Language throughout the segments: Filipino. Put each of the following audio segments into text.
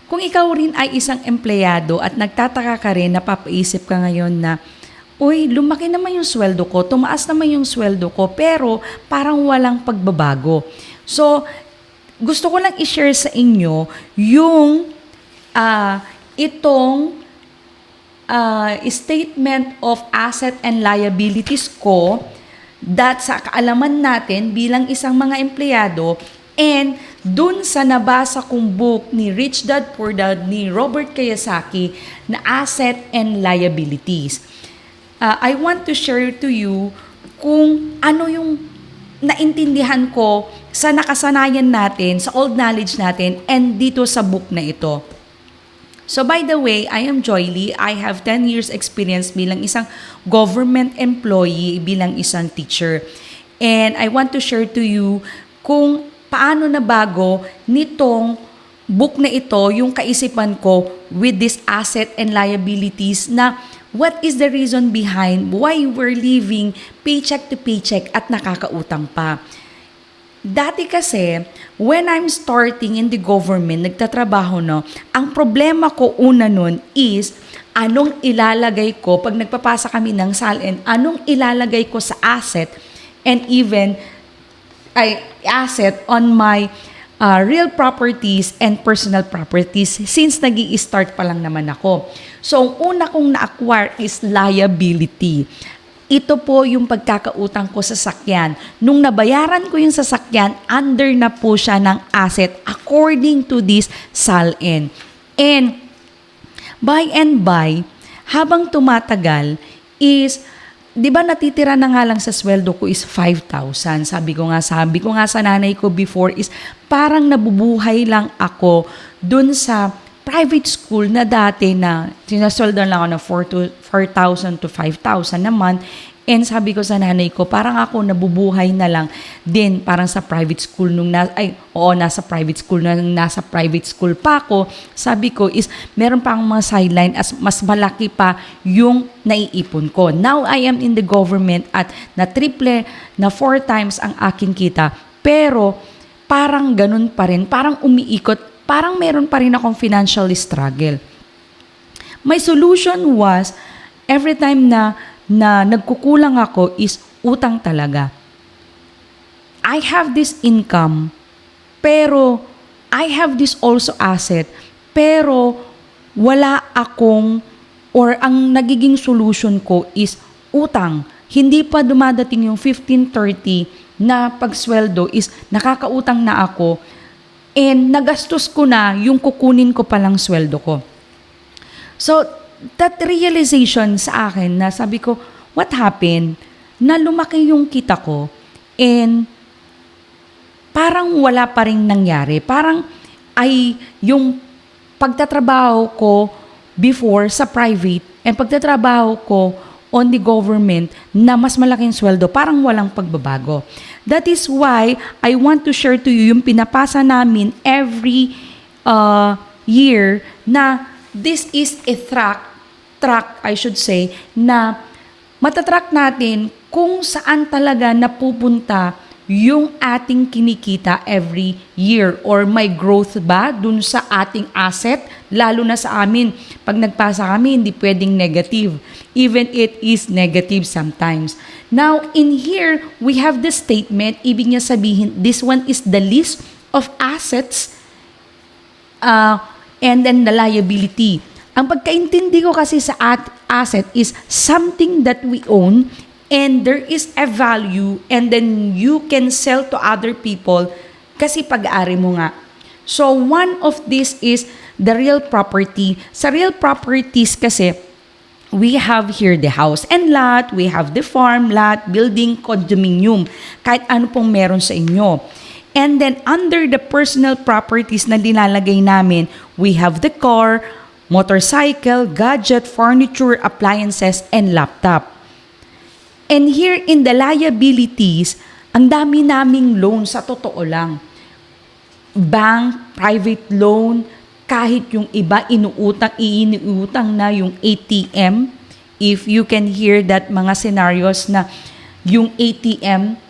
Kung ikaw rin ay isang empleyado at nagtataka ka rin, napapaisip ka ngayon na, uy, lumaki naman yung sweldo ko, tumaas naman yung sweldo ko, pero parang walang pagbabago. So, gusto ko lang i-share sa inyo yung itong statement of asset and liabilities ko that sa kaalaman natin bilang isang mga empleyado and dun sa nabasa kong book ni Rich Dad Poor Dad ni Robert Kiyosaki na asset and liabilities. I want to share to you kung ano yung naintindihan ko sa nakasanayan natin, sa old knowledge natin, and dito sa book na ito. So by the way, I am Joy Lee. I have 10 years experience bilang isang government employee, bilang isang teacher. And I want to share to you kung paano nabago nitong book na ito yung kaisipan ko with this asset and liabilities na what is the reason behind why we're living paycheck to paycheck at nakakautang pa. Dati kasi, when I'm starting in the government, nagtatrabaho, no, ang problema ko una nun is, anong ilalagay ko, pag nagpapasa kami ng SALN, anong ilalagay ko sa asset and even asset on my real properties and personal properties since nag-i-start pa lang naman ako. So, ang una kong na-acquire is liability. Ito po yung pagkakautang ko sa sasakyan. Nung nabayaran ko yung sasakyan, under na po siya ng asset according to this SALN. And by and by, habang tumatagal is, di ba natitira na nga lang sa sweldo ko is 5,000. Sabi ko nga sa nanay ko before is parang nabubuhay lang ako dun sa private school na dati na sinasweldoan lang ako ng 4,000 to 5,000 naman. And sabi ko sa nanay ko, parang ako nabubuhay na lang din parang sa private school nasa private school pa ako. Sabi ko is meron pa akong mga sideline as mas malaki pa yung naiipon ko. Now I am in the government at na 4 times ang aking kita. Pero parang ganun pa rin, parang umiikot, parang meron pa rin akong financial struggle. My solution was, every time na nagkukulang ako is utang talaga. I have this income, pero I have this also asset, pero wala akong, or ang nagiging solution ko is utang. Hindi pa dumadating yung 15-30 na pagsweldo is nakakautang na ako, and nagastos ko na yung kukunin ko palang sweldo ko. So, that realization sa akin na sabi ko, what happened? Na lumaki yung kita ko and parang wala pa rin nangyari. Parang yung pagtatrabaho ko before sa private and pagtatrabaho ko on the government na mas malaking sweldo, parang walang pagbabago. That is why I want to share to you yung pinapasa namin every year na this is a track, na matatrack natin kung saan talaga napupunta yung ating kinikita every year or may growth ba dun sa ating asset, lalo na sa amin. Pag nagpasa kami, hindi pwedeng negative. Even it is negative sometimes. Now, in here, we have the statement, ibig niya sabihin, this one is the list of assets and then the liability. Ang pagkaintindi ko kasi sa asset is something that we own and there is a value and then you can sell to other people kasi pag-aari mo nga. So, one of this is the real property. Sa real properties kasi, we have here the house and lot, we have the farm, lot, building, condominium, kahit ano pong meron sa inyo. And then, under the personal properties na nilalagay namin, we have the car, motorcycle, gadget, furniture, appliances, and laptop. And here in the liabilities, ang dami naming loan sa totoo lang. Bank, private loan, kahit yung iba iniutang na yung ATM. If you can hear that mga scenarios na yung ATM,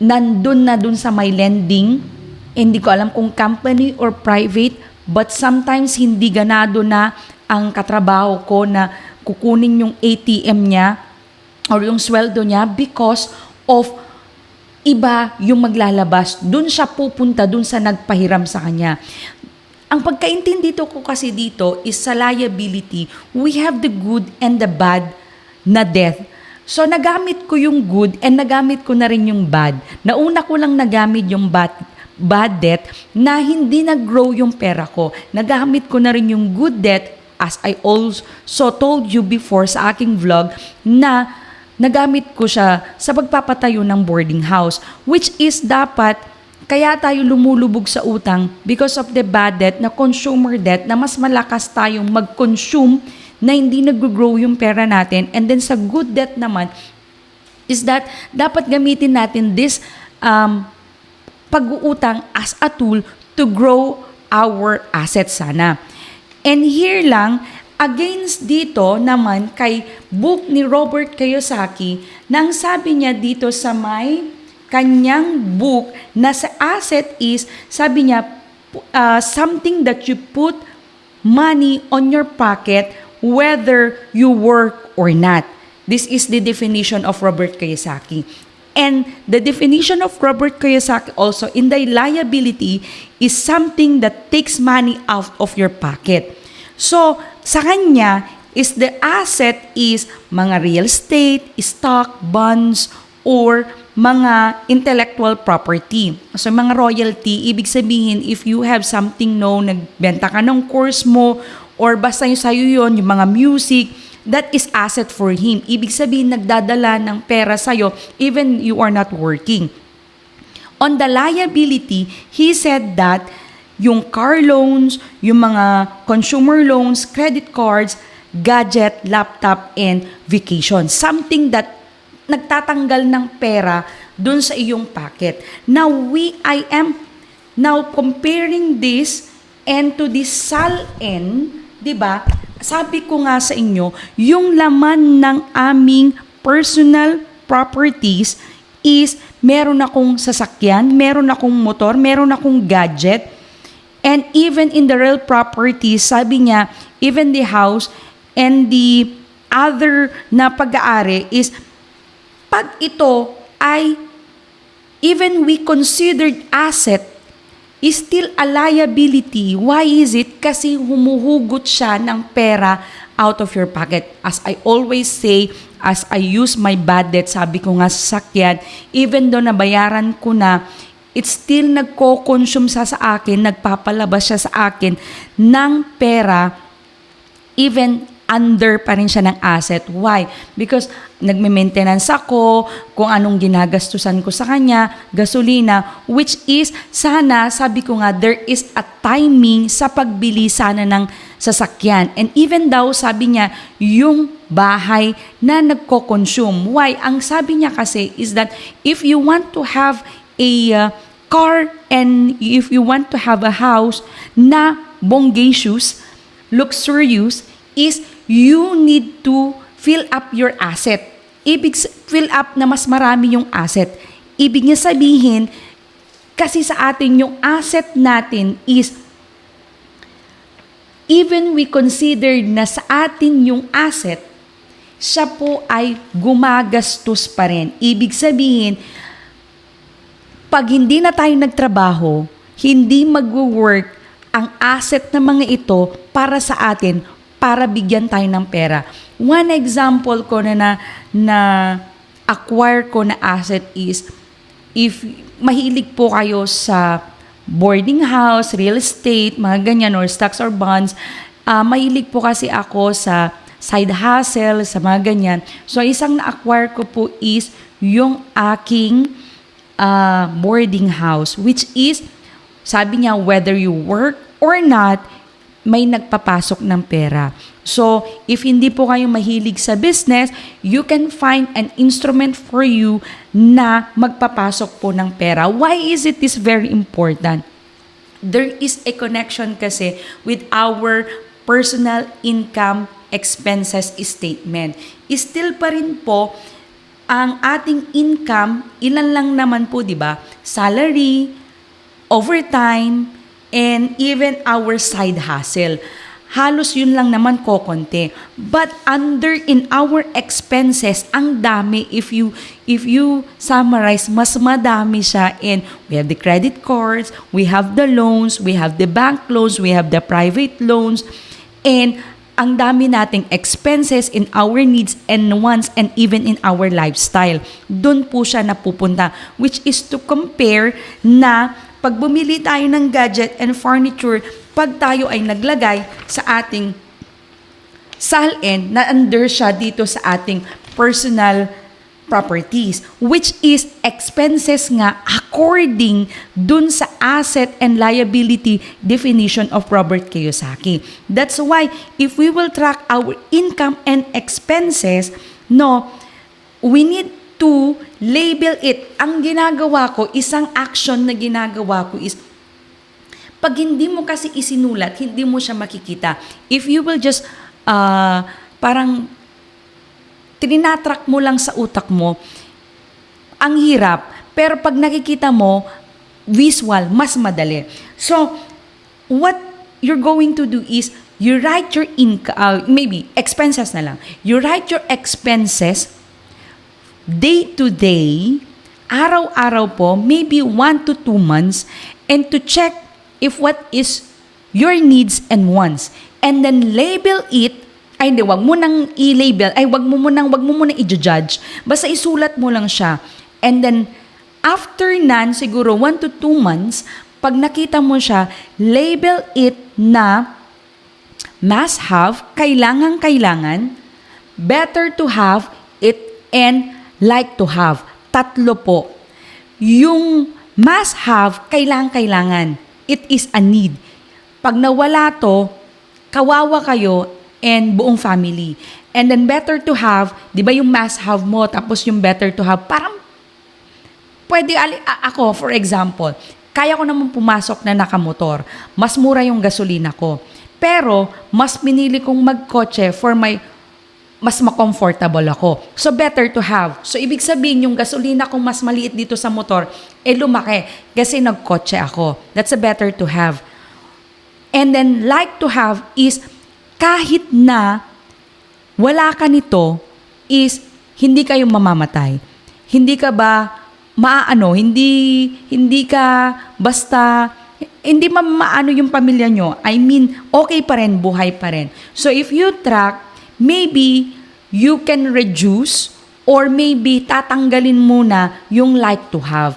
nandun na dun sa may lending, hindi ko alam kung company or private, but sometimes hindi ganado na ang katrabaho ko na kukunin yung ATM niya or yung sweldo niya because of iba yung maglalabas. Doon siya pupunta, doon sa nagpahiram sa kanya. Ang pagkaintindi ko kasi dito is sa liability, we have the good and the bad na death. So nagamit ko yung good and nagamit ko na rin yung bad. Nauna ko lang nagamit yung bad debt na hindi nag-grow yung pera ko. Nagamit ko na rin yung good debt as I also told you before sa aking vlog na nagamit ko siya sa pagpapatayo ng boarding house, which is dapat kaya tayo lumulubog sa utang because of the bad debt na consumer debt na mas malakas tayong mag-consume na hindi nag-grow yung pera natin. And then sa good debt naman is that dapat gamitin natin this pag-uutang as a tool to grow our assets sana. And here lang, against dito naman kay book ni Robert Kiyosaki, nang sabi niya dito sa may kanyang book na sa asset is, sabi niya, something that you put money on your pocket whether you work or not. This is the definition of Robert Kiyosaki. And the definition of Robert Kiyosaki also in the liability is something that takes money out of your pocket. So, sa kanya, is the asset is mga real estate, stock, bonds, or mga intellectual property. So, mga royalty, ibig sabihin, if you have something nagbenta ka ng course mo, or basta yung sa'yo yun, yung mga music, that is asset for him. Ibig sabihin, nagdadala ng pera sa'yo, even you are not working. On the liability, he said that yung car loans, yung mga consumer loans, credit cards, gadget, laptop, and vacation. Something that nagtatanggal ng pera dun sa iyong pocket. Now, I am now comparing this and to this SALN, di ba? Sabi ko nga sa inyo, yung laman ng aming personal properties is meron akong sasakyan, meron akong motor, meron akong gadget, and even in the real properties, sabi niya, even the house and the other na pag-aari is, pag ito ay, even we considered asset, is still a liability. Why is it? Kasi humuhugot siya ng pera out of your pocket. As I always say, as I use my bad debt, sabi ko nga sa sakyan, even though nabayaran ko na, it's still nagko-consume sa akin, nagpapalabas siya sa akin ng pera, even under pa rin siya ng asset. Why? Because nagme-maintenance ako, kung anong ginagastusan ko sa kanya, gasolina, which is, sana, sabi ko nga, there is a timing sa pagbili sana ng sasakyan. And even daw, sabi niya, yung bahay na nagko-consume. Why? Ang sabi niya kasi is that if you want to have a car and if you want to have a house na bongacious, luxurious, is you need to fill up your asset. Fill up na mas marami yung asset. Ibig niya sabihin, kasi sa atin yung asset natin is, even we consider na sa atin yung asset, siya po ay gumagastos pa rin. Ibig sabihin, pag hindi na tayo nagtrabaho, hindi mag-work ang asset na mga ito para sa atin, para bigyan tayo ng pera. One example ko na acquire ko na asset is, if mahilig po kayo sa boarding house, real estate, mga ganyan, or stocks or bonds, mahilig po kasi ako sa side hustle, sa mga ganyan. So, isang na-acquire ko po is yung aking boarding house, which is, sabi niya, whether you work or not, may nagpapasok ng pera. So, if hindi po kayo mahilig sa business, you can find an instrument for you na magpapasok po ng pera. Why is it this very important? There is a connection kasi with our personal income expenses statement. Still pa rin po, ang ating income, ilan lang naman po, di ba? Salary, overtime, and even our side hustle. Halos yun lang naman kokonti. But under in our expenses, ang dami. If you summarize, mas madami siya. And we have the credit cards, we have the loans, we have the bank loans, we have the private loans, and ang dami nating expenses in our needs and wants and even in our lifestyle. Doon po siya napupunta, which is to compare na pag bumili tayo ng gadget and furniture, pag tayo ay naglagay sa ating SALN, na under siya dito sa ating personal properties, which is expenses nga according dun sa asset and liability definition of Robert Kiyosaki. That's why if we will track our income and expenses, no, we need to label it. Ang ginagawa ko, isang action na ginagawa ko is, pag hindi mo kasi isinulat, hindi mo siya makikita. If you will just, parang, tinatrack mo lang sa utak mo, ang hirap. Pero pag nakikita mo, visual, mas madali. So, what you're going to do is, you write your maybe, expenses na lang. You write your expenses, day to day, araw-araw po, maybe 1 to 2 months, and to check if what is your needs and wants. And then label it. Ay hindi, wag mo nang i-label, ay wag mo munang i-judge. Basta isulat mo lang siya. And then, after nan, siguro 1 to 2 months, pag nakita mo siya, label it na must have, kailangan, better to have it, and like to have. 3 po. Yung must have, kailangan. It is a need. Pag nawala to, kawawa kayo, and buong family. And then better to have, di ba yung must have mo, tapos yung better to have, parang pwede, ako for example, kaya ko naman pumasok na nakamotor, mas mura yung gasolina ko. Pero, mas pinili kong magkotse for mas ma-comfortable ako. So, better to have. So, ibig sabihin, yung gasolina kong mas maliit dito sa motor, lumaki. Kasi nagkotse ako. That's a better to have. And then, like to have is, kahit na wala ka nito, is hindi kayo mamamatay. Hindi ka ba hindi ka basta, hindi maano yung pamilya nyo. I mean, okay pa rin, buhay pa rin. So if you track, maybe you can reduce or maybe tatanggalin muna yung like to have.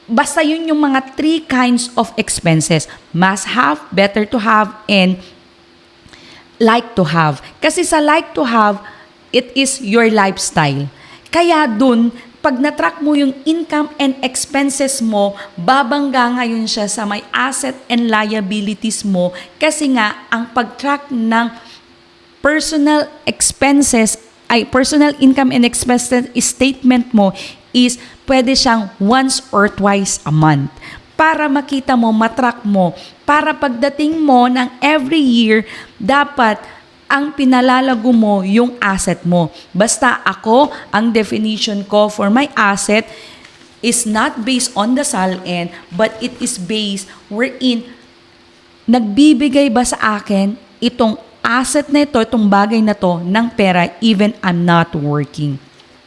Basta yun yung mga 3 kinds of expenses. Must have, better to have, and like to have. Kasi sa like to have, it is your lifestyle. Kaya dun, pag natrack mo yung income and expenses mo, babangga ngayon siya sa may asset and liabilities mo. Kasi nga, ang pag-track ng personal expenses, personal income and expenses statement mo is pwede siyang once or twice a month. Para makita mo, matrack mo, para pagdating mo ng every year, dapat ang pinalalago mo yung asset mo. Basta ako, ang definition ko for my asset is not based on the SALN, but it is based wherein nagbibigay ba sa akin itong asset na ito, itong bagay na to ng pera even I'm not working.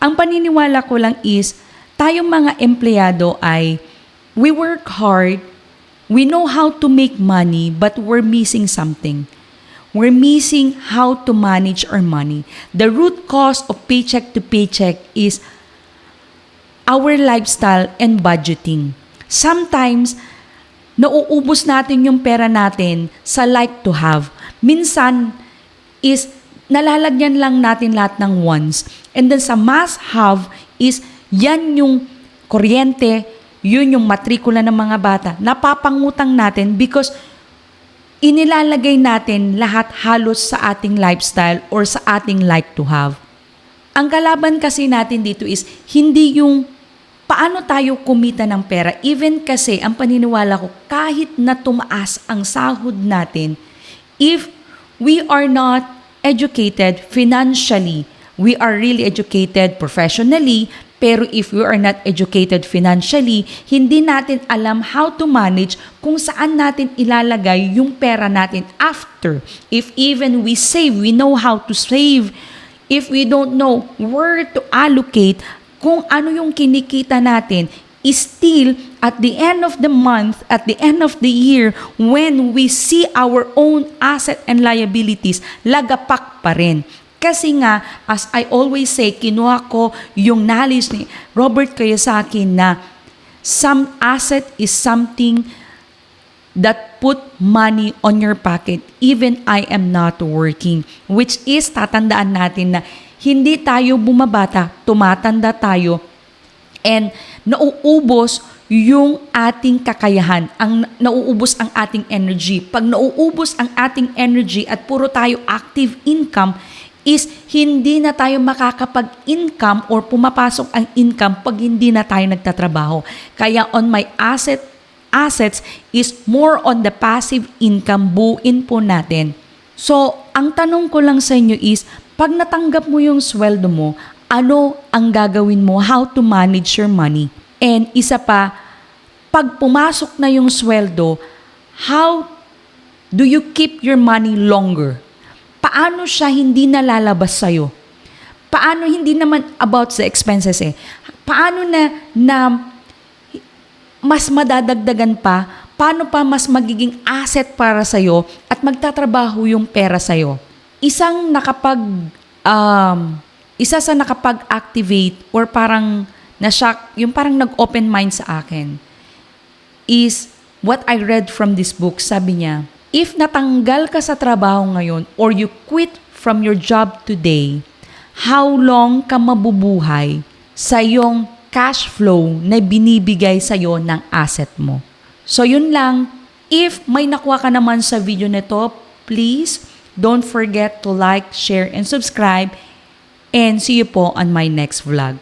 Ang paniniwala ko lang is, tayong mga empleyado ay we work hard, we know how to make money, but we're missing something. We're missing how to manage our money. The root cause of paycheck to paycheck is our lifestyle and budgeting. Sometimes, nauubos natin yung pera natin sa like to have. Minsan is nalalagyan lang natin lahat ng wants. And then sa must have is yan yung kuryente, yun yung matrikula ng mga bata, napapangutang natin because inilalagay natin lahat halos sa ating lifestyle or sa ating like to have. Ang kalaban kasi natin dito is hindi yung paano tayo kumita ng pera. Even kasi ang paniniwala ko, kahit na tumaas ang sahod natin, if we are not educated financially, we are really educated professionally, Pero if we are not educated financially, hindi natin alam how to manage kung saan natin ilalagay yung pera natin after. If even we save, we know how to save. If we don't know where to allocate, kung ano yung kinikita natin, still at the end of the month, at the end of the year, when we see our own asset and liabilities, lagapak pa rin. Kasi nga, as I always say, kinuha ko yung knowledge ni Robert Kiyosaki na some asset is something that put money on your pocket even I am not working. Which is, tatandaan natin na hindi tayo bumabata, tumatanda tayo, and nauubos yung ating kakayahan, nauubos ang ating energy. Pag nauubos ang ating energy at puro tayo active income, is hindi na tayo makakapag-income or pumapasok ang income pag hindi na tayo nagtatrabaho. Kaya on my assets is more on the passive income, buuin po natin. So, ang tanong ko lang sa inyo is, pag natanggap mo yung sweldo mo, ano ang gagawin mo? How to manage your money? And isa pa, pag pumasok na yung sweldo, how do you keep your money longer? Paano siya hindi nalalabas sa'yo? Paano hindi naman about sa expenses eh? Paano na mas madadagdagan pa? Paano pa mas magiging asset para sa'yo at magtatrabaho yung pera sa'yo? Isa sa nakapag-activate or parang na-shock, yung parang nag-open mind sa akin is what I read from this book. Sabi niya, if natanggal ka sa trabaho ngayon or you quit from your job today, how long ka mabubuhay sa iyong cash flow na binibigay sa iyo ng asset mo? So yun lang. If may nakuha ka naman sa video nito, please don't forget to like, share, and subscribe. And see you po on my next vlog.